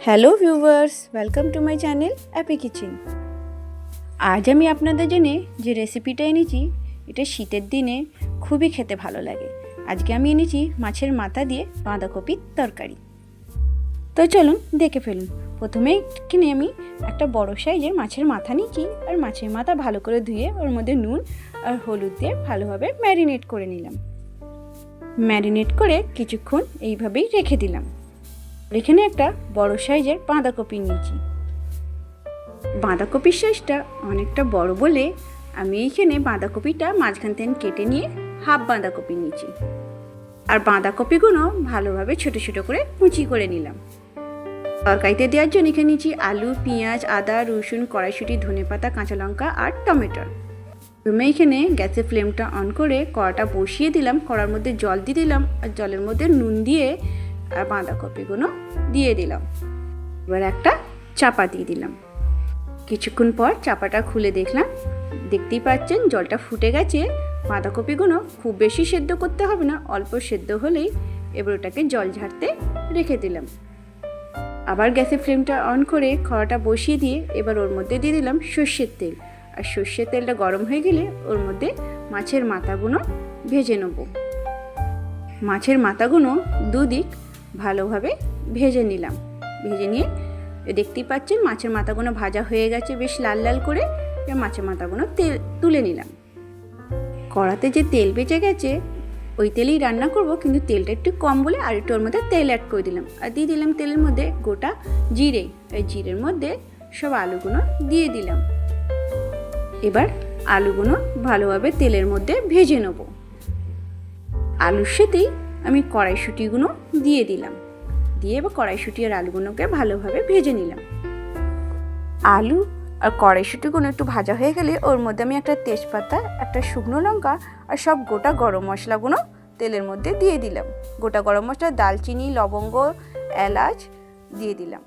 Hello viewers, welcome to my channel Appy kitchen. আজ আমি আপনাদের জন্য যে রেসিপিটা এনেছি এটা শীতের দিনে খুবই খেতে ভালো লাগে। আজকে আমি এনেছি মাছের মাথা দিয়ে বাঁধাকপির তরকারি। তো চলুন দেখে ফেলুন। প্রথমে এখানে আমি একটা বড় সাইজের মাছের মাথা নিয়েছি, আর মাছের মাথা ভালো করে ধুয়ে ওর মধ্যে নুন আর হলুদ দিয়ে ভালোভাবে ম্যারিনেট করে নিলাম। ম্যারিনেট করে কিছুক্ষণ এইভাবেই রেখে দিলাম। এখানে একটা বড় সাইজের বাঁধাকপি নিয়েছি। বাঁধাকপির সাইজটা অনেকটা বড় বলে আমি এইখানে বাঁধাকপিটা মাঝখান থেকে কেটে নিয়ে হাফ বাঁধাকপি নিয়েছি। আর বাঁধাকপিগুলো ভালোভাবে ছোট ছোট করে কুচি করে নিলাম। তরকারিতে দেওয়ার জন্য এখানে নিয়েছি আলু, পেঁয়াজ, আদা, রসুন, কড়াইশুঁটি, ধনেপাতা, কাঁচা লঙ্কা আর টমেটো। প্রথমে এখানে গ্যাসের ফ্লেমটা অন করে কড়াটা বসিয়ে দিলাম। কড়ার মধ্যে জল দিয়ে দিলাম, আর জলের মধ্যে নুন দিয়ে আর বাঁধাকপিগুলো দিয়ে দিলাম। এবার একটা চাপা দিয়ে দিলাম। কিছুক্ষণ পর চাপাটা খুলে দেখলাম, দেখতেই পাচ্ছেন জলটা ফুটে গেছে। বাঁধাকপিগুলো খুব বেশি সেদ্ধ করতে হবে না, অল্প সেদ্ধ হলেই এবার ওটাকে জল ঝাড়তে রেখে দিলাম। আবার গ্যাসের ফ্লেমটা অন করে কড়াটা বসিয়ে দিয়ে এবার ওর মধ্যে দিয়ে দিলাম সর্ষের তেল। আর সর্ষের তেলটা গরম হয়ে গেলে ওর মধ্যে মাছের মাথাগুলো ভেজে নেব। মাছের মাথাগুলো দুদিক ভালোভাবে ভেজে নিলাম। ভেজে নিয়ে দেখতেই পাচ্ছেন মাছের মাথাগুলো ভাজা হয়ে গেছে বেশ লাল লাল করে। মাছের মাথাগুলো তুলে নিলাম। কড়াতে যে তেল বেঁচে গেছে ওই তেলেই রান্না করব, কিন্তু তেলটা একটু কম বলে আর একটু ওর মধ্যে তেল অ্যাড করে দিলাম। আর দিয়ে দিলাম তেলের মধ্যে গোটা জিরে। এই জিরের মধ্যে সব আলুগুলো দিয়ে দিলাম। এবার আলুগুলো ভালোভাবে তেলের মধ্যে ভেজে নেব। আলুর সাথেই আমি কড়াইশুঁটিগুলো দিয়ে দিলাম। দিয়ে এবার কড়াইশুঁটি আর আলুগুলোকে ভালোভাবে ভেজে নিলাম। আলু আর কড়াইশুঁটিগুলো একটু ভাজা হয়ে গেলে ওর মধ্যে আমি একটা তেজপাতা, একটা শুকনো লঙ্কা আর সব গোটা গরম মশলাগুলো তেলের মধ্যে দিয়ে দিলাম। গোটা গরম মশলা, দালচিনি, লবঙ্গ, এলাচ দিয়ে দিলাম।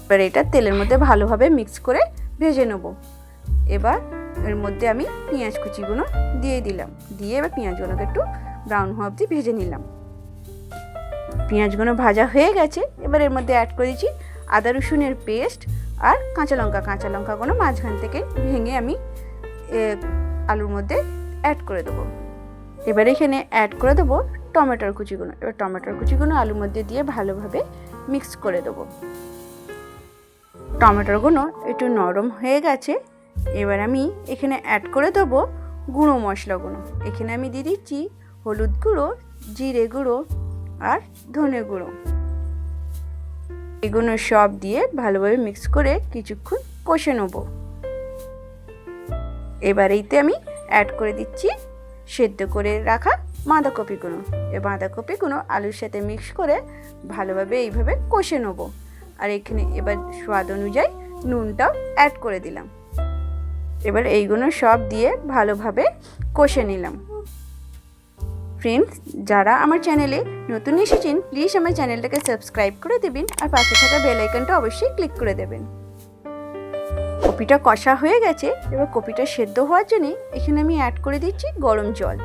এবার এটা তেলের মধ্যে ভালোভাবে মিক্স করে ভেজে নেব। এবার এর মধ্যে আমি পেঁয়াজ কুচিগুলো দিয়ে দিলাম। দিয়ে এবার পেঁয়াজগুলোকে একটু ব্রাউন হওয়া অবধি ভেজে নিলাম। পেঁয়াজগুলো ভাজা হয়ে গেছে। এবার এর মধ্যে অ্যাড করেছি আদা রসুনের পেস্ট আর কাঁচা লঙ্কাগুলো মাঝখান থেকে ভেঙে আমি আলুর মধ্যে অ্যাড করে দেবো। এবার এখানে অ্যাড করে দেবো টমেটোর কুচিগুলো। এবার টমেটোর কুচিগুলো আলুর মধ্যে দিয়ে ভালোভাবে মিক্স করে দেবো। টমেটোগুলো একটু নরম হয়ে গেছে। এবার আমি এখানে অ্যাড করে দেবো গুঁড়ো মশলাগুলো। এখানে আমি দিয়ে দিচ্ছি হলুদ গুঁড়ো, জিরে গুঁড়ো আর ধনে গুঁড়ো। এগুলো সব দিয়ে ভালোভাবে মিক্স করে কিছুক্ষণ কষে নেব। এবার এইতে আমি অ্যাড করে দিচ্ছি সেদ্ধ করে রাখা বাঁধাকপিগুলো। এই বাঁধাকপিগুলো আলুর সাথে মিক্স করে ভালোভাবে এইভাবে কষে নেব। আর এখানে এবার স্বাদ অনুযায়ী নুনটাও অ্যাড করে দিলাম। এবার এইগুলো সব দিয়ে ভালোভাবে কষে নিলাম। ফ্রেন্ডস, যারা আমার চ্যানেলে নতুন এসেছেন প্লিজ আমার চ্যানেলটাকে সাবস্ক্রাইব করে দেবেন, আর পাশে থাকা বেল আইকনটা অবশ্যই ক্লিক করে দেবেন। কপিটা কষা হয়ে গেছে। এবার কপিটা সেদ্ধ হওয়ার জন্য এখানে আমি অ্যাড করে দিচ্ছি গরম জল।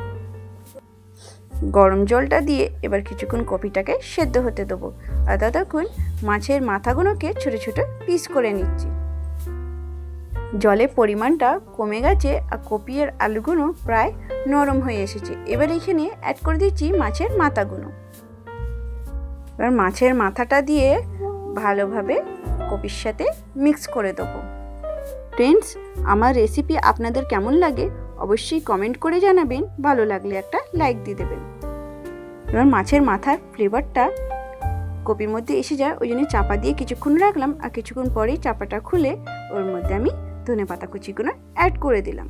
গরম জলটা দিয়ে এবার কিছুক্ষণ কপিটাকে সেদ্ধ হতে দেবো। আর ততক্ষণ মাছের মাথাগুলোকে ছোট ছোট পিস করে নিচ্ছি। জলের পরিমাণটা কমে গেছে আর কপি আর আলুগুলো প্রায় নরম হয়ে এসেছে। এবার এখানে অ্যাড করে দিচ্ছি মাছের মাথাগুলো। এবার মাছের মাথাটা দিয়ে ভালোভাবে কপির সাথে মিক্স করে দেবো। ফ্রেন্ডস, আমার রেসিপি আপনাদের কেমন লাগে অবশ্যই কমেন্ট করে জানাবেন। ভালো লাগলে একটা লাইক দিয়ে দেবেন। এবার মাছের মাথার ফ্লেভারটা কপির মধ্যে এসে যায়, ওই জন্য চাপা দিয়ে কিছুক্ষণ রাখলাম। আর কিছুক্ষণ পরেই চাপাটা খুলে ওর মধ্যে আমি ধনেপাতা কুচিগুলো অ্যাড করে দিলাম।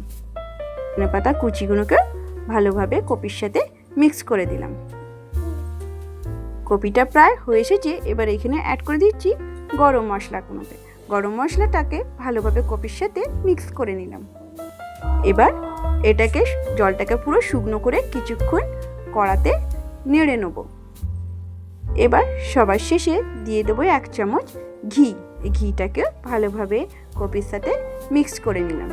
ধনেপাতা কুচিগুলোকে ভালোভাবে কপির সাথে মিক্স করে দিলাম। কপিটা প্রায় হয়ে এসেছে। এবার এখানে অ্যাড করে দিচ্ছি গরম মশলাগুলোকে। গরম মশলাটাকে ভালোভাবে কপির সাথে মিক্স করে নিলাম। এবার এটাকে জলটাকে পুরো শুকনো করে কিছুক্ষণ কড়াতে নেড়ে নেব। এবার সবার শেষে দিয়ে দেবো 1 চামচ ঘি। এই ঘিটাকে ভালোভাবে কপির সাথে মিক্স করে নিলাম।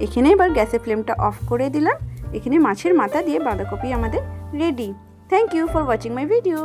এখানে এবার গ্যাসের ফ্লেমটা অফ করে দিলাম। এখানে মাছের মাথা দিয়ে বাঁধাকপি আমাদের ready. Thank you for watching my video.